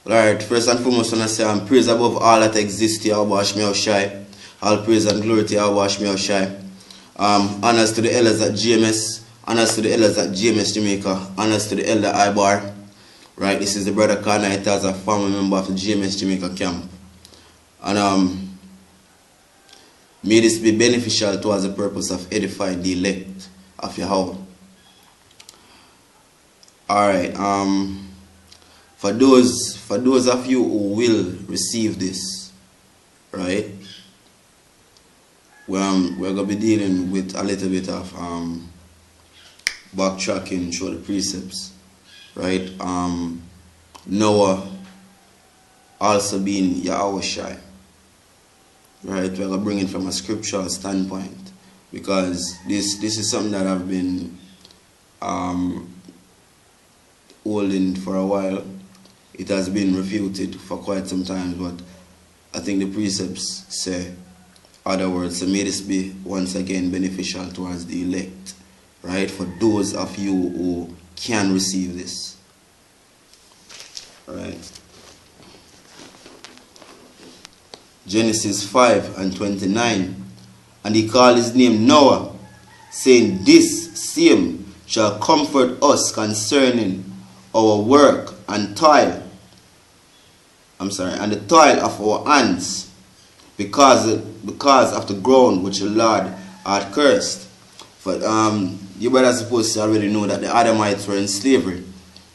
Alright, first and foremost, I want to say praise above all that exists, yahawashi. All praise and glory to yahawashi. Honors to the elders at GMS, honors to the elders at GMS Jamaica, honors to the elder Ibar. Right, this is the brother Carnite as a former member of the GMS Jamaica camp. And may this be beneficial towards the purpose of edifying the elect of Yahweh. Alright, for those of you who will receive this, right, we're going to be dealing with a little bit of backtracking through the precepts, right? Noah also being yahawashi, right? We're going to bring it from a scriptural standpoint, because this is something that I've been holding for a while. It has been refuted for quite some time, but I think the precepts say other words. So may this be once again beneficial towards the elect, right? For those of you who can receive this, right? Genesis 5:29, and he called his name Noah, saying, this same shall comfort us concerning our work and toil. And the toil of our hands, because of the ground which the Lord had cursed. But you better supposed to already know that the Adamites were in slavery,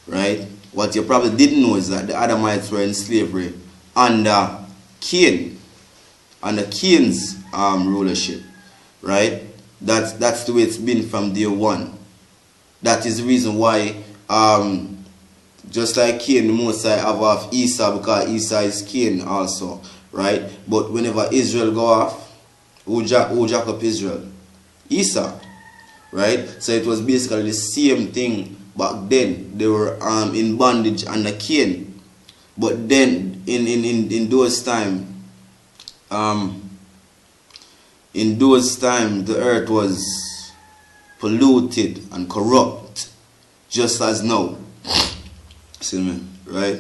right? What you probably didn't know is that the Adamites were in slavery under Cain, under Cain's rulership, right? That's the way it's been from day one. That is the reason why just like Cain, the Most High have off Esau, because Esau is Cain also, right? But whenever Israel go off, who jack up Israel? Esau, right? So it was basically the same thing back then. They were in bondage under Cain. But then in those times, the earth was polluted and corrupt, just as now. See me, right?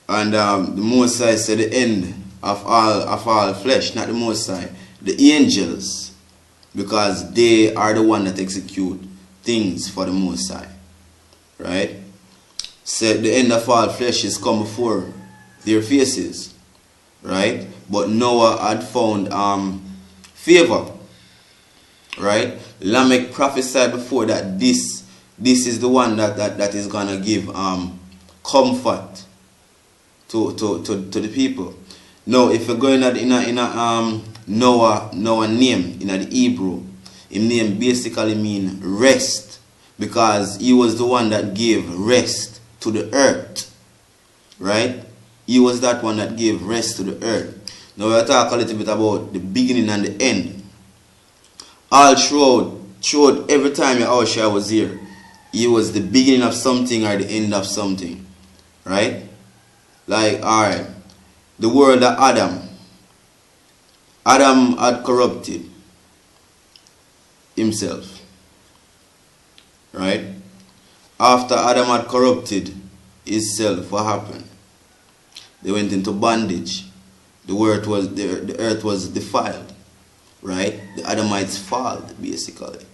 And the Most High said the end of all flesh, not the Most High, the angels, because they are the one that execute things for the Most High, right? Said the end of all flesh is come before their faces, right? But Noah had found favor, right? Lamech prophesied before that this is the one that is gonna give comfort to the people. Now, if you're going in a Noah name in the Hebrew, his name basically mean rest, because he was the one that gave rest to the earth, right? He was that one that gave rest to the earth. Now we'll talk a little bit about the beginning and the end. All throughout every time Yahawashi was here, he was the beginning of something or the end of something, right? Like, alright, the world of Adam had corrupted himself, right? After Adam had corrupted himself, what happened? They went into bondage. The earth was defiled, right? The Adamites failed, basically,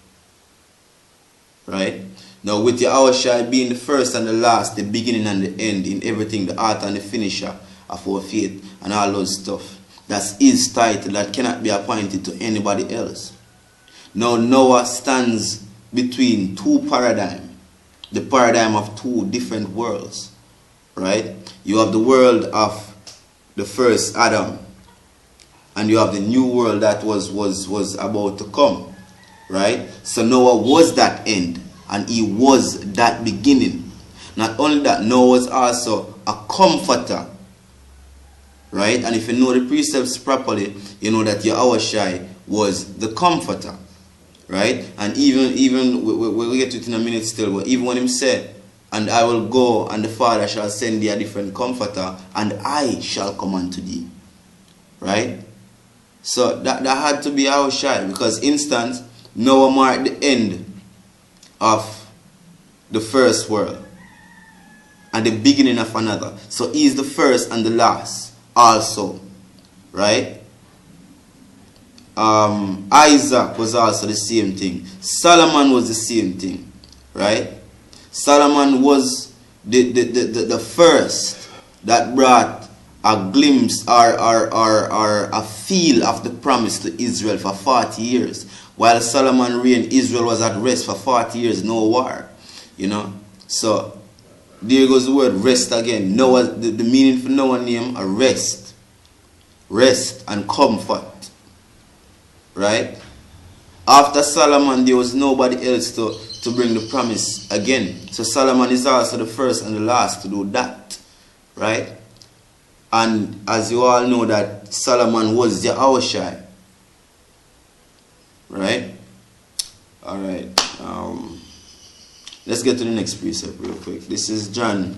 right? Now, with Yahawashi being the first and the last, the beginning and the end in everything, the author and the finisher of our faith and all those stuff, that's his title that cannot be appointed to anybody else. Now, Noah stands between two paradigms, the paradigm of two different worlds, right? You have the world of the first Adam, and you have the new world that was about to come, right? So Noah was that end, and he was that beginning. Not only that, Noah was also a comforter, right? And if you know the precepts properly, you know that Yahawashi was the comforter, right? And even we'll get to it in a minute still, but even when him said, and I will go, and the Father shall send thee a different comforter, and I shall come unto thee, right? So that had to be Yahawashi, because instant Noah marked the end of the first world, and the beginning of another. So he is the first and the last also. Right? Isaac was also the same thing. Solomon was the same thing. Right? Solomon was the first that brought a glimpse or a feel of the promise to Israel for 40 years. While Solomon reigned, Israel was at rest for 40 years, no war. You know? So, there goes the word rest again. Noah, the meaning for Noah's name, a rest. Rest and comfort. Right? After Solomon, there was nobody else to bring the promise again. So Solomon is also the first and the last to do that. Right? And as you all know that Solomon was yahawashi. Right? Alright. Let's get to the next precept real quick. This is John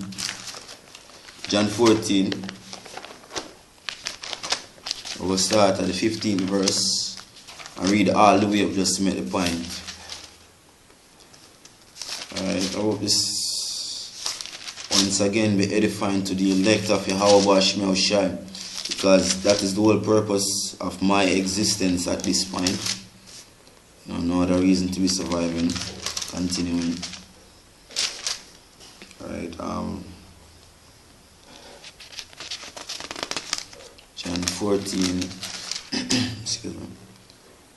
14. We'll start at the 15th verse and read all the way up just to make the point. Alright, I hope this once again be edifying to the elect of yahawashi, because that is the whole purpose of my existence at this point. No other reason to be surviving, continuing. Alright, John 14, excuse me,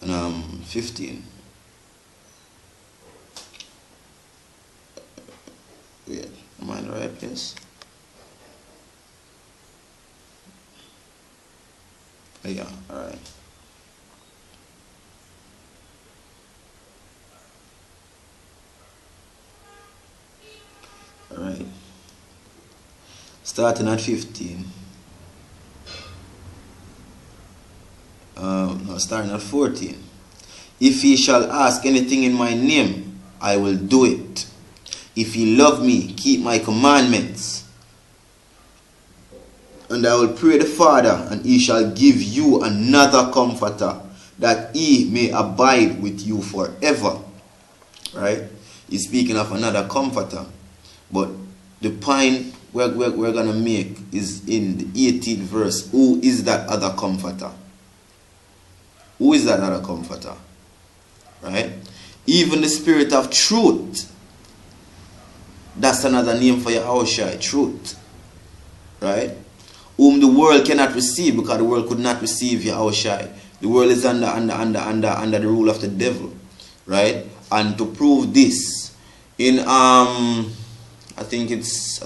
and 15. Wait, am I in the right place? Oh, yeah, alright. Alright. Starting at 15. No, starting at 14. If ye shall ask anything in my name, I will do it. If ye love me, keep my commandments. And I will pray the Father, and he shall give you another comforter, that he may abide with you forever. Right? He's speaking of another comforter. But the point we're going to make is in the 18th verse. Who is that other comforter? Who is that other comforter? Right? Even the Spirit of truth. That's another name for yahawashi, truth. Right? Whom the world cannot receive, because the world could not receive yahawashi. The world is under the rule of the devil. Right? And to prove this, in I think it's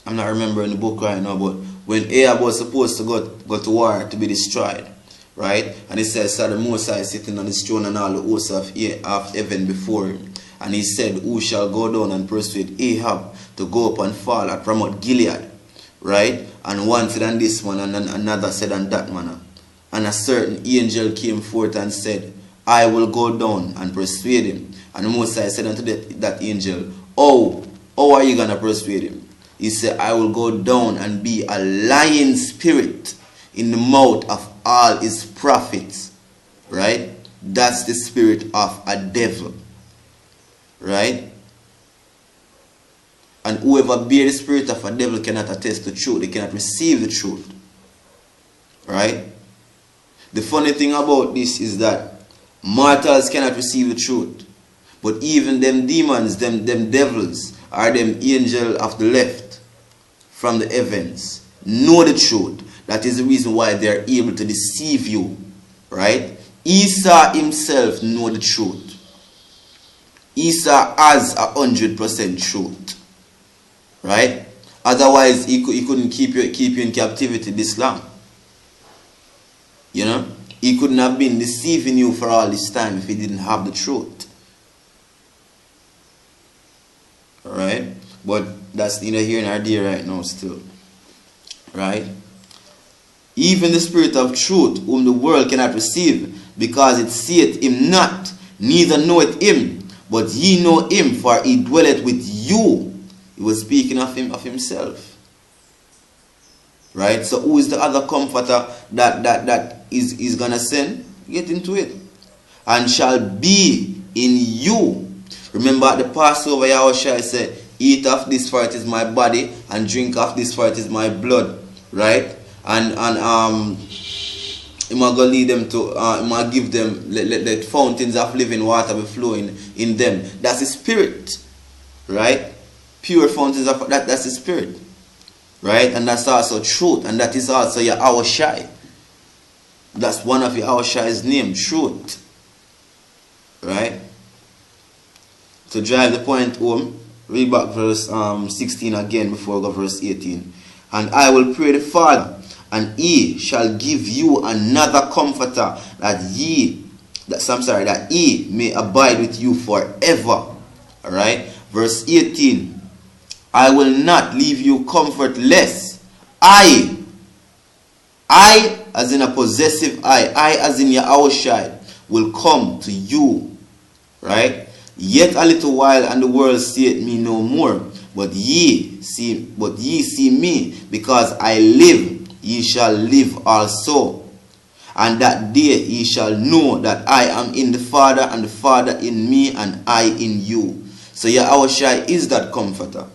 I'm not remembering the book right now, but when Ahab was supposed to go to war to be destroyed, right? And it says, so the Most High sitting on his throne and all the hosts of heaven before him. And he said, who shall go down and persuade Ahab to go up and fall at Ramoth Gilead, right? And one said on this one, and another said on that manner. And a certain angel came forth and said, I will go down and persuade him. And the Most High said unto that angel, how are you going to persuade him? He said, I will go down and be a lying spirit in the mouth of all his prophets. Right? That's the spirit of a devil. Right? And whoever bear the spirit of a devil cannot attest to truth. They cannot receive the truth. Right? The funny thing about this is that mortals cannot receive the truth. But even them demons, them devils, or them angel of the left from the heavens know the truth. That is the reason why they are able to deceive you. Right? Esau himself know the truth. Esau has 100% truth. Right? Otherwise he couldn't keep you in captivity this long. You know? He couldn't have been deceiving you for all this time if he didn't have the truth. Alright? But that's neither here nor there right now still. Right? Even the spirit of truth, whom the world cannot receive, because it seeth him not, neither knoweth him, but ye know him, for he dwelleth with you. He was speaking of himself. Right? So who is the other comforter that is gonna send? Get into it. And shall be in you. Remember at the Passover, yahawashi said, eat of this, for it is my body, and drink of this, for it is my blood. Right? And he might go lead them to, he might give them, let fountains of living water be flowing in them. That's the spirit. Right? Pure fountains of, that's the spirit. Right? And that's also truth. And that is also yahawashi. That's one of yahawashi's name, truth. Right? To drive the point home, read back verse 16 again before we go verse 18. And I will pray the Father, and he shall give you another comforter, that he may abide with you forever. Alright? Verse 18. I will not leave you comfortless. I as in a possessive I as in yahawashi will come to you. Right? Yet a little while, and the world seeth me no more. But ye see me, because I live, ye shall live also. And that day ye shall know that I am in the Father, and the Father in me, and I in you. So yahawashi is that comforter.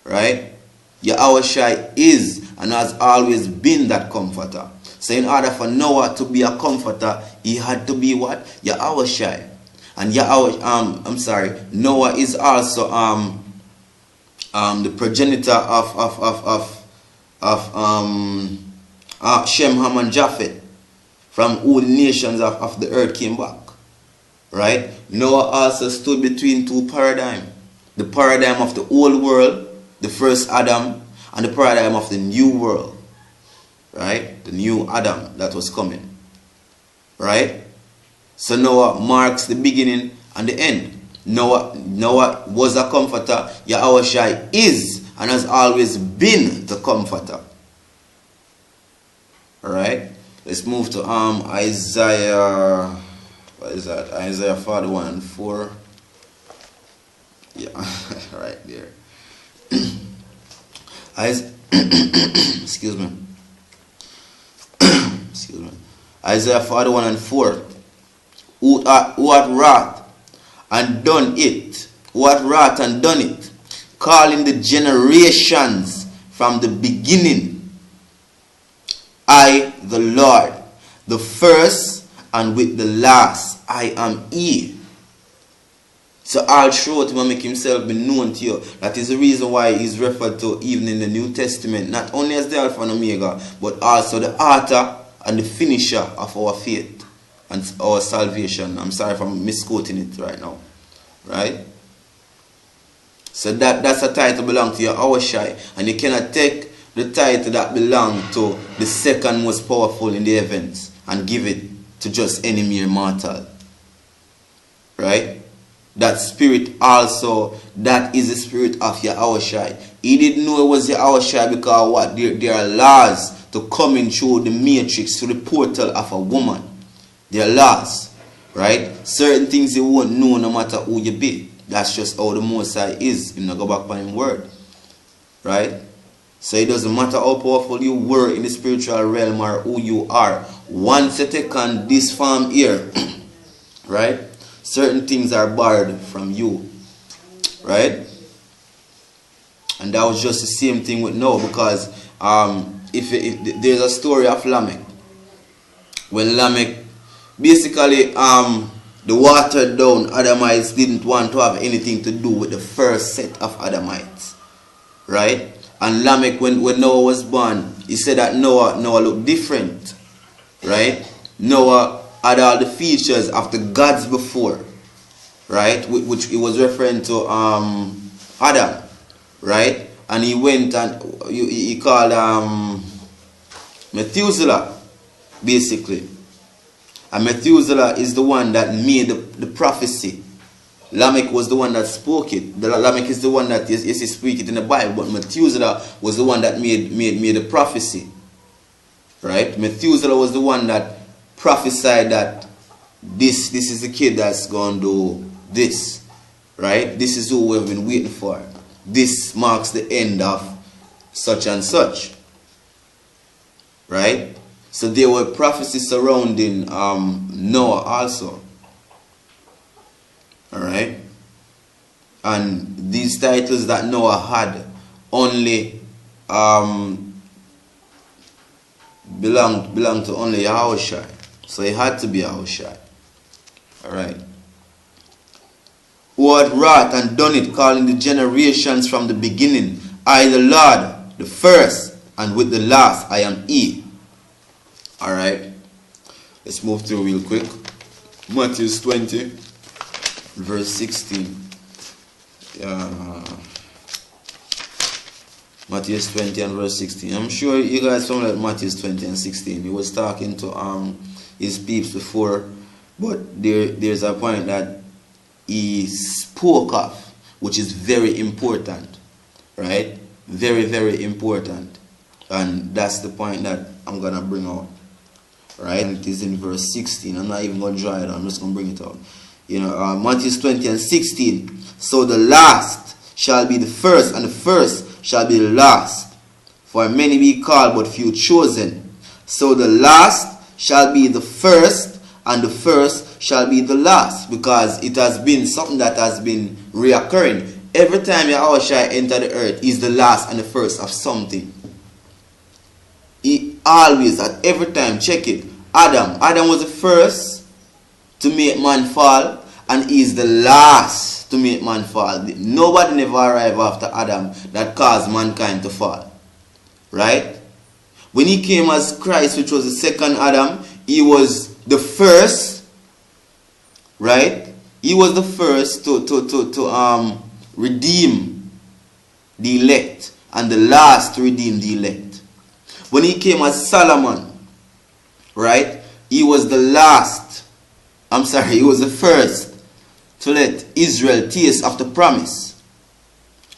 Right? yahawashi is and has always been that comforter. So in order for Noah to be a comforter, he had to be what? yahawashi. And Noah is also the progenitor of Shem, Ham, and Japheth, from all the nations of the earth came back. Right? Noah also stood between two paradigms. The paradigm of the old world, the first Adam, and the paradigm of the new world. Right? The new Adam that was coming. Right? So Noah marks the beginning and the end. Noah was a comforter. yahawashi is and has always been the comforter. Alright? Let's move to Isaiah. What is that? Isaiah 41 and 4. Yeah, right there. Excuse me. Excuse me. Isaiah 41 and 4. Who hath wrought and done it? Who hath wrought and done it? Calling the generations from the beginning. I, the Lord, the first and with the last, I am He. So all throughout, He will make Himself be known to you. That is the reason why He is referred to even in the New Testament, not only as the Alpha and Omega, but also the author and the finisher of our faith and our salvation. I'm sorry if I'm misquoting it right now. Right? So that's a title belong to yahawashi, and you cannot take the title that belongs to the second most powerful in the heavens and give it to just any mere mortal. Right? That spirit also, that is the spirit of yahawashi. He didn't know it was yahawashi because what? There are laws to come in through the matrix, through the portal of a woman. There are laws. Right? Certain things you won't know no matter who you be. That's just how the Most High is. You know, go back by His word. Right? So it doesn't matter how powerful you were in the spiritual realm or who you are. Once you take on this form here, right? Certain things are barred from you. Right? And that was just the same thing with Noah, because if there's a story of Lamech. When Lamech, basically, the watered down Adamites didn't want to have anything to do with the first set of Adamites. Right? And Lamech, when Noah was born, he said that Noah looked different. Right? Noah had all the features of the gods before. Right? Which he was referring to Adam. Right? And he went and he called Methuselah, basically. And Methuselah is the one that made the prophecy. Lamech was the one that spoke it. Lamech is the one that he speak it in the Bible, but Methuselah was the one that made the prophecy. Right? Methuselah was the one that prophesied that this is the kid that's going to do this. Right? This is who we've been waiting for. This marks the end of such and such. Right? So there were prophecies surrounding Noah also. Alright? And these titles that Noah had only belonged to only Yahawashi. So he had to be Yahawashi. Alright. Who had wrought and done it, calling the generations from the beginning. I the Lord, the first, and with the last I am He. Alright. Let's move through real quick. Matthew 20, verse 16. Matthew 20 and verse 16. I'm sure you guys familiar with Matthew 20 and 16. He was talking to his peeps before, but there's a point that he spoke of, which is very important, right? Very, very important. And that's the point that I'm going to bring out, right? And it is in verse 16. I'm not even going to draw it out. I'm just going to bring it out. You know, Matthew 20 and 16. So the last shall be the first, and the first shall be the last. For many be called, but few chosen. So the last shall be the first, and the first shall be the last. Because it has been something that has been reoccurring. Every time Yahawashi enter the earth, he is the last and the first of something. He always, at every time, check it. Adam was the first to make man fall, and he is the last to make man fall. Nobody never arrived after Adam that caused mankind to fall. Right? When he came as Christ, which was the second Adam, he was the first, right? He was the first to redeem the elect, and the last to redeem the elect. When he came as Solomon, right? He was the last. He was the first to let Israel taste of the promise.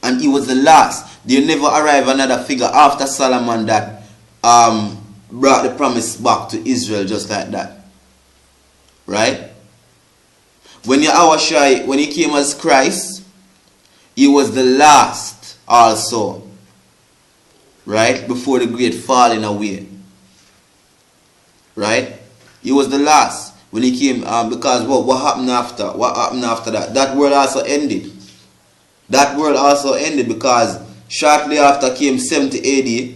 And he was the last. There never arrived another figure after Solomon that brought the promise back to Israel just like that. Right? When Yahawashi, when he came as Christ, he was the last also. Right? Before the great falling away. Right? He was the last when he came, because what happened after? What happened after that? That world also ended. That world also ended because shortly after came 70 AD,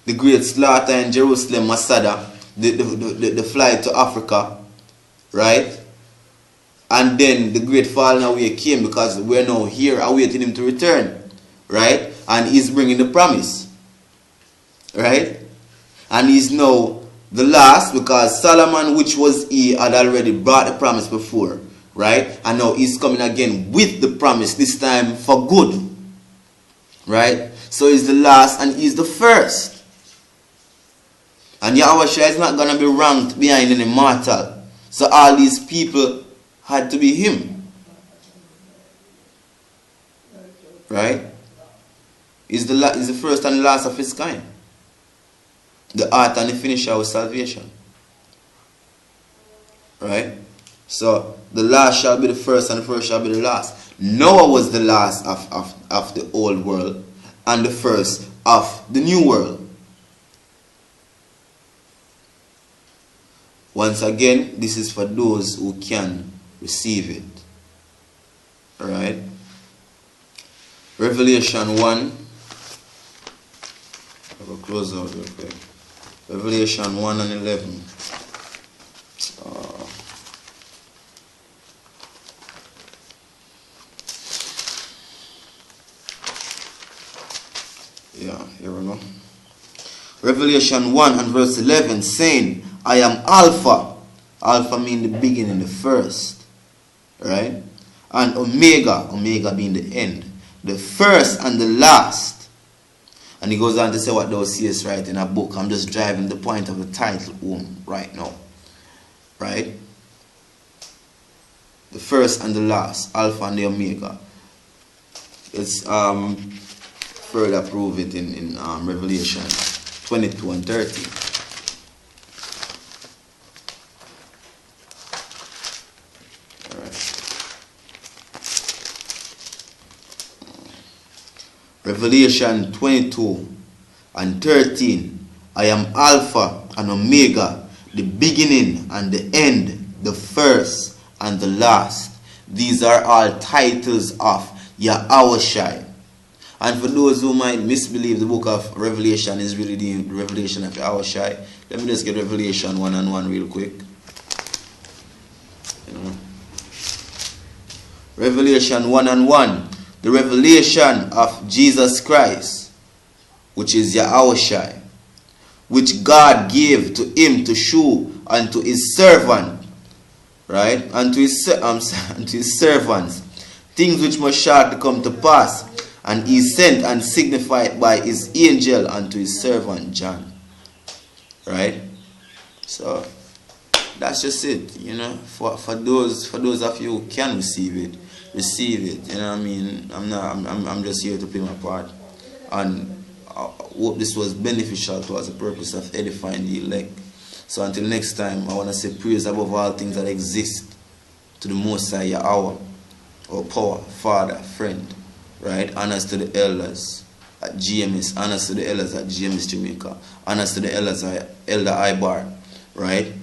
the great slaughter in Jerusalem, Masada, the flight to Africa, right? And then the great falling away came because we're now here awaiting him to return, right? And he's bringing the promise, right? And he's now the last because Solomon, which was he, had already brought the promise before, right? And now he's coming again with the promise, this time for good, right? So he's the last and he's the first. And Yahawashi is not going to be ranked behind any mortal. So all these people had to be him, right? He's the first and the last of his kind. The author and the finisher of salvation. Right? So the last shall be the first and the first shall be the last. Noah was the last of the old world and the first of the new world. Once again, this is for those who can receive it. Alright? Revelation 1. I will close out real quick. Revelation 1 and 11. Yeah, here we go. Revelation 1 and verse 11 saying, I am Alpha. Alpha means the beginning, the first. Right? And Omega. Omega being the end. The first and the last. And he goes on to say what thou seest right in a book. I'm just driving the point of the title home right now. Right? The first and the last. Alpha and the Omega. It's further prove it in Revelation 22 and 30. Revelation 22 and 13. I am Alpha and Omega, the beginning and the end, the first and the last. These are all titles of yahawashi. And for those who might misbelieve the book of Revelation is really the revelation of yahawashi, let me just get Revelation 1:1 real quick. You know. Revelation 1:1. The revelation of Jesus Christ, which is yahawashi, which God gave to him to show unto his servant, right? Unto his servants, things which must shortly come to pass, and he sent and signified by his angel unto his servant John. Right? So that's just it, you know. For those of you who can receive it, receive it. You know what I mean? I'm just here to play my part. And I hope this was beneficial towards the purpose of edifying the elect. So until next time, I want to say praise above all things that exist to the Most High Yahweh, our power, Father, friend, right? Honors to the elders at GMS, honors to the elders at GMS Jamaica, honors to the elders at Elder Ibar, right?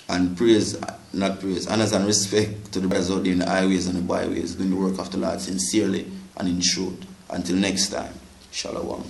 And praise, not praise, honors and respect to the brothers out there in the highways and the byways, doing the work of the Lord sincerely and in truth. Until next time, Shalom.